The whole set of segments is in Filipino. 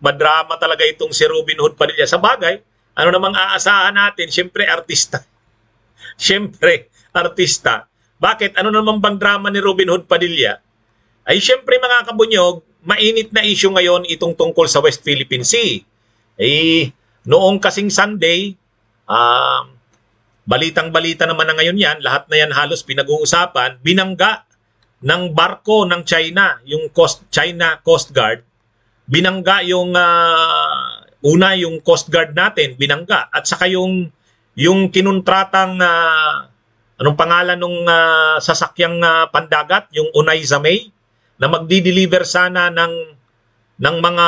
Madrama talaga itong si Robin Hood Padilla. Sa bagay, ano namang aasahan natin? Siyempre, artista. Siyempre, artista. Bakit? Ano naman bang drama ni Robin Hood Padilla? Ay siyempre mga kabunyog, mainit na issue ngayon itong tungkol sa West Philippine Sea. Noong kasing Sunday, balitang-balita naman na ngayon yan, lahat na yan halos pinag-uusapan, binangga ng barko ng China, yung China Coast Guard, binangga yung una yung Coast Guard natin, binangga, at saka yung kinuntratang anong pangalan nung sasakyang pandagat, yung Unay Zamay, na magdi-deliver sana ng mga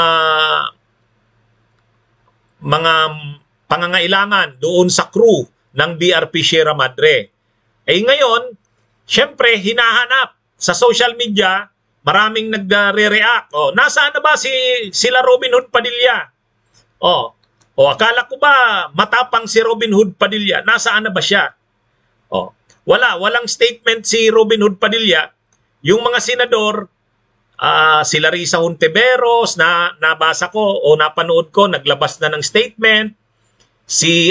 pangangailangan doon sa crew ng BRP Sierra Madre. Ngayon, syempre hinahanap sa social media, maraming nagre-react. Nasaan na ba sila Robin Hood Padilla? Akala ko ba matapang si Robin Hood Padilla? Nasaan na ba siya? Walang statement si Robin Hood Padilla. Yung mga senador, sila Risa Hontiveros, nabasa ko o napanood ko, naglabas na ng statement. Si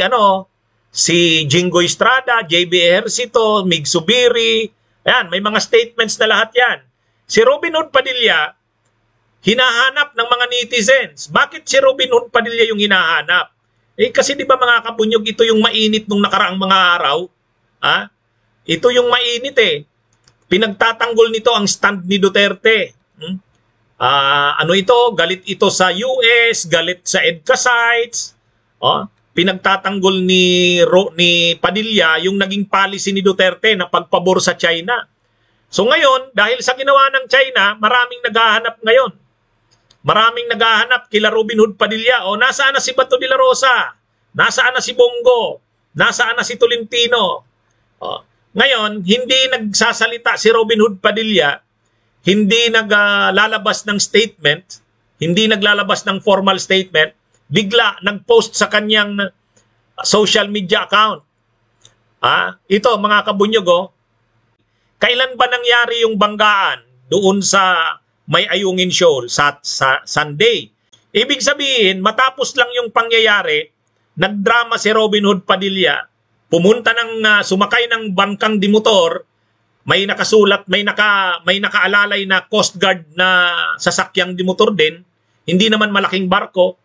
Jingo Estrada, JB Ejercito, Mig Subiri, ayan, may mga statements na lahat yan. Si Robin Hood Padilla, hinahanap ng mga netizens. Bakit si Robin Hood Padilla yung hinahanap? Kasi di ba mga kabunyog, ito yung mainit nung nakaraang mga araw. Ito yung mainit Pinagtatanggol nito ang stand ni Duterte. Galit ito sa US, galit sa EDCA sites. Pinagtatanggol ni Padilla yung naging policy ni Duterte na pagpabor sa China. So ngayon, dahil sa ginawa ng China, maraming naghahanap ngayon. Maraming naghahanap kila Robin Hood Padilla. Nasaan na si Bato de la Rosa? Nasaan na si Bongo? Nasaan na si Tolentino? Ngayon, hindi nagsasalita si Robin Hood Padilla, hindi naglalabas ng statement, hindi naglalabas ng formal statement, bigla nag-post sa kanyang social media account. Ito mga kabunyog, kailan ba nangyari yung banggaan doon sa May Ayungin Shoal sa Sunday? Ibig sabihin, matapos lang yung pangyayari, nagdrama si Robin Hood Padilla, pumunta sumakay ng bangkang dimotor, may nakasulat, may nakaalalay na Coast Guard na sasakyang dimotor din, hindi naman malaking barko.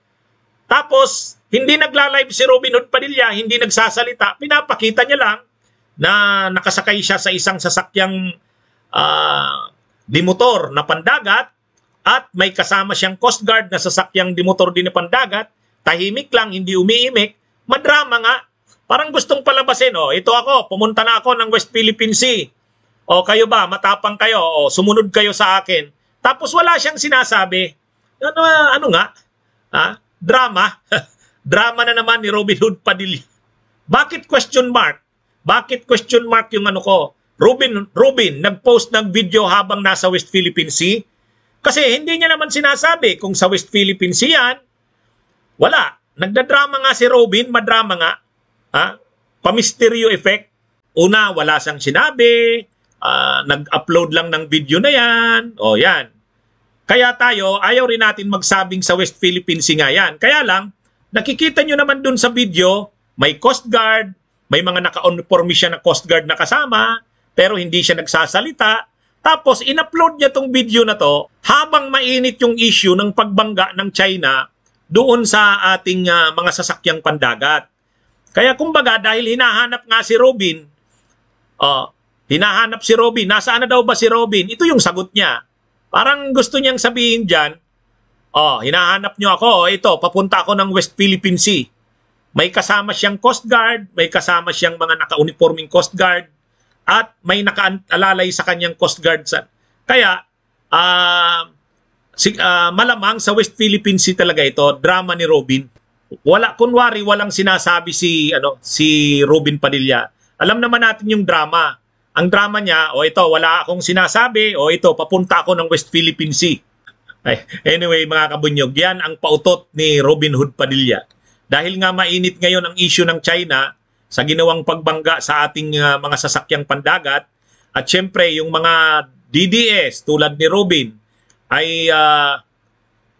Tapos, hindi nagla-live si Robin Hood Padilla, hindi nagsasalita, pinapakita niya lang na nakasakay siya sa isang sasakyang dimotor na pandagat at may kasama siyang Coast Guard na sasakyang dimotor din na pandagat, tahimik lang, hindi umiimik, madrama nga. Parang gustong palabasin, ito ako, pumunta na ako ng West Philippine Sea. Kayo ba, matapang kayo, sumunod kayo sa akin. Tapos wala siyang sinasabi. Ano nga? Drama. Drama na naman ni Robin Hood Padilla. Bakit question mark? Bakit question mark yung ko? Robin, nag-post ng video habang nasa West Philippine Sea? Kasi hindi niya naman sinasabi kung sa West Philippine Sea yan. Wala. Nagdadrama nga si Robin, madrama nga. Pamisteryo effect. Una, wala siyang sinabi. Nag-upload lang ng video na yan. Yan. Kaya tayo, ayaw rin natin magsabing sa West Philippine Sea nga yan. Kaya lang, nakikita nyo naman dun sa video, may Coast Guard, may mga naka-uniforme siya na Coast Guard na kasama, pero hindi siya nagsasalita. Tapos, in-upload niya tong video na to habang mainit yung issue ng pagbangga ng China doon sa ating mga sasakyang pandagat. Kaya kumbaga dahil hinahanap nga si Robin, nasaan na daw ba si Robin? Ito yung sagot niya. Parang gusto niyang sabihin dyan, hinahanap niyo ako, ito, papunta ako ng West Philippine Sea. May kasama siyang Coast Guard, may kasama siyang mga naka-uniforming Coast Guard, at may nakaalalay sa kanyang Coast Guard. Kaya, malamang sa West Philippine Sea talaga ito, drama ni Robin. Kunwari walang sinasabi si Robin Padilla. Alam naman natin yung drama. Ang drama niya, ito, wala akong sinasabi, ito, papunta ako ng West Philippine Sea. Anyway, mga kabunyog, yan ang pautot ni Robin Hood Padilla. Dahil nga mainit ngayon ang issue ng China sa ginawang pagbangga sa ating mga sasakyang pandagat, at syempre yung mga DDS tulad ni Robin ay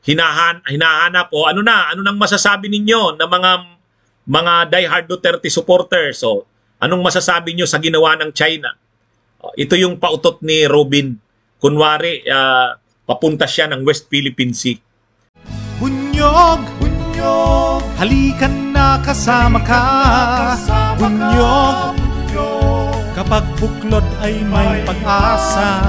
hinahanap o ano nang masasabi ninyo na mga diehard Duterte supporters? O anong masasabi nyo sa ginawa ng China? Ito yung pautot ni Robin. Kunwari, papunta siya ng West Philippine Sea. Bunyog, bunyog, halikan na kasama ka. Bunyog, kapag buklod ay may pag-asa.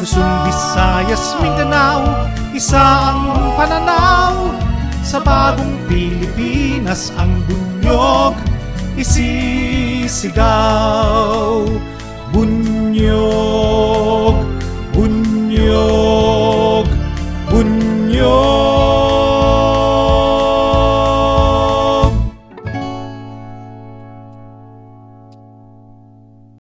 Luzon, Visayas, Mindanao, isa ang pananaw. Sa bagong Pilipinas ang bunyog isisigaw. Bunyog.